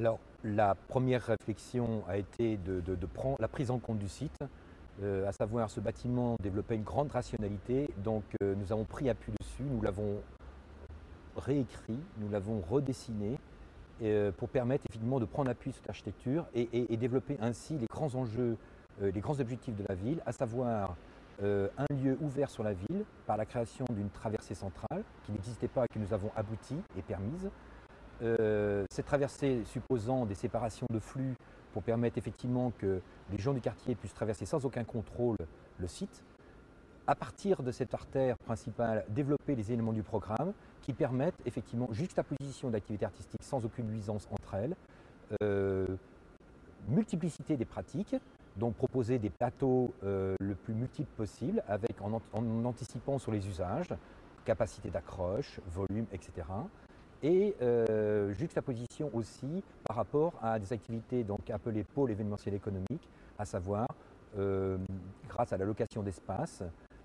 Alors, la première réflexion a été de prendre la prise en compte du site, à savoir ce bâtiment développait une grande rationalité, donc nous avons pris appui dessus, nous l'avons réécrit, nous l'avons redessiné pour permettre effectivement de prendre appui sur cette architecture et développer ainsi les grands enjeux, les grands objectifs de la ville, à savoir un lieu ouvert sur la ville par la création d'une traversée centrale qui n'existait pas et que nous avons abouti et permise. Cette traversée supposant des séparations de flux pour permettre effectivement que les gens du quartier puissent traverser sans aucun contrôle le site. À partir de cette artère principale, développer les éléments du programme qui permettent effectivement juxtaposition d'activités artistiques sans aucune nuisance entre elles, multiplicité des pratiques, donc proposer des plateaux le plus multiples possible en anticipant sur les usages, capacité d'accroche, volume, etc. Et juxtaposition aussi par rapport à des activités donc appelées pôles événementiels économiques, à savoir grâce à la location d'espaces,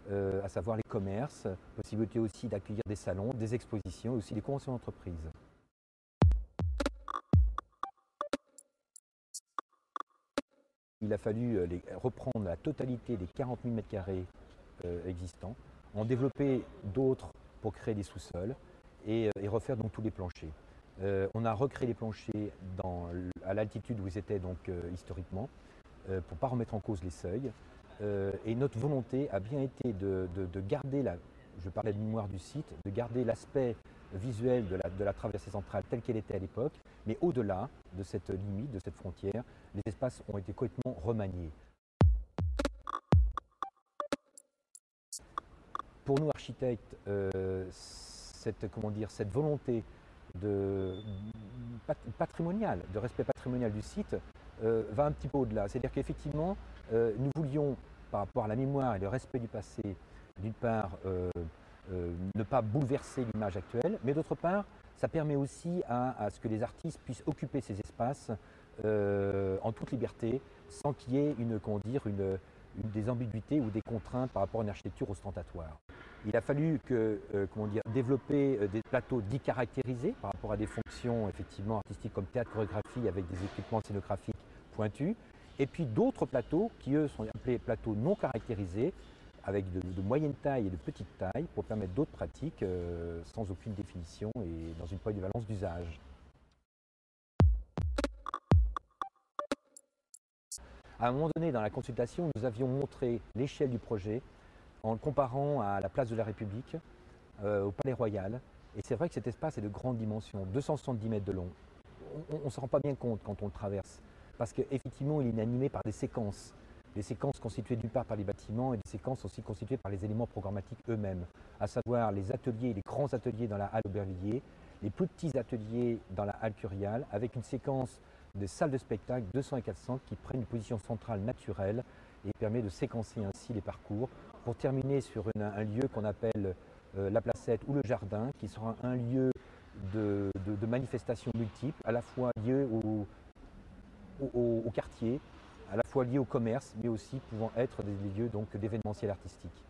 à savoir les commerces, possibilité aussi d'accueillir des salons, des expositions et aussi des conventions d'entreprise. Il a fallu reprendre la totalité des 40 000 m² existants, en développer d'autres pour créer des sous-sols et refaire donc tous les planchers. On a recréé les planchers à l'altitude où ils étaient donc, historiquement, pour ne pas remettre en cause les seuils. Et notre volonté a bien été de garder, je parlais de mémoire du site, de garder l'aspect visuel de la traversée centrale telle qu'elle était à l'époque, mais au-delà de cette limite, de cette frontière, les espaces ont été complètement remaniés. Pour nous architectes, cette volonté patrimoniale, de respect patrimonial du site va un petit peu au-delà. C'est-à-dire qu'effectivement, nous voulions, par rapport à la mémoire et le respect du passé, d'une part, ne pas bouleverser l'image actuelle, mais d'autre part, ça permet aussi à ce que les artistes puissent occuper ces espaces en toute liberté, sans qu'il y ait des ambiguïtés ou des contraintes par rapport à une architecture ostentatoire. Il a fallu développer des plateaux dits caractérisés par rapport à des fonctions effectivement artistiques comme théâtre, chorégraphie avec des équipements scénographiques pointus, et puis d'autres plateaux qui eux sont appelés plateaux non caractérisés avec de moyenne taille et de petite taille pour permettre d'autres pratiques sans aucune définition et dans une polyvalence d'usage. À un moment donné, dans la consultation, nous avions montré l'échelle du projet en le comparant à la place de la République, au Palais Royal. Et c'est vrai que cet espace est de grande dimension, 270 mètres de long. On ne se rend pas bien compte quand on le traverse, parce qu'effectivement, il est animé par des séquences constituées d'une part par les bâtiments et des séquences aussi constituées par les éléments programmatiques eux-mêmes, à savoir les ateliers, les grands ateliers dans la halle Aubervilliers, les plus petits ateliers dans la halle Curial, avec une séquence de salles de spectacle 200 et 400 qui prennent une position centrale naturelle et permet de séquencer ainsi les parcours pour terminer sur un lieu qu'on appelle la placette ou le jardin, qui sera un lieu de manifestations multiples, à la fois lié au quartier, à la fois lié au commerce, mais aussi pouvant être des lieux d'événementiel artistique.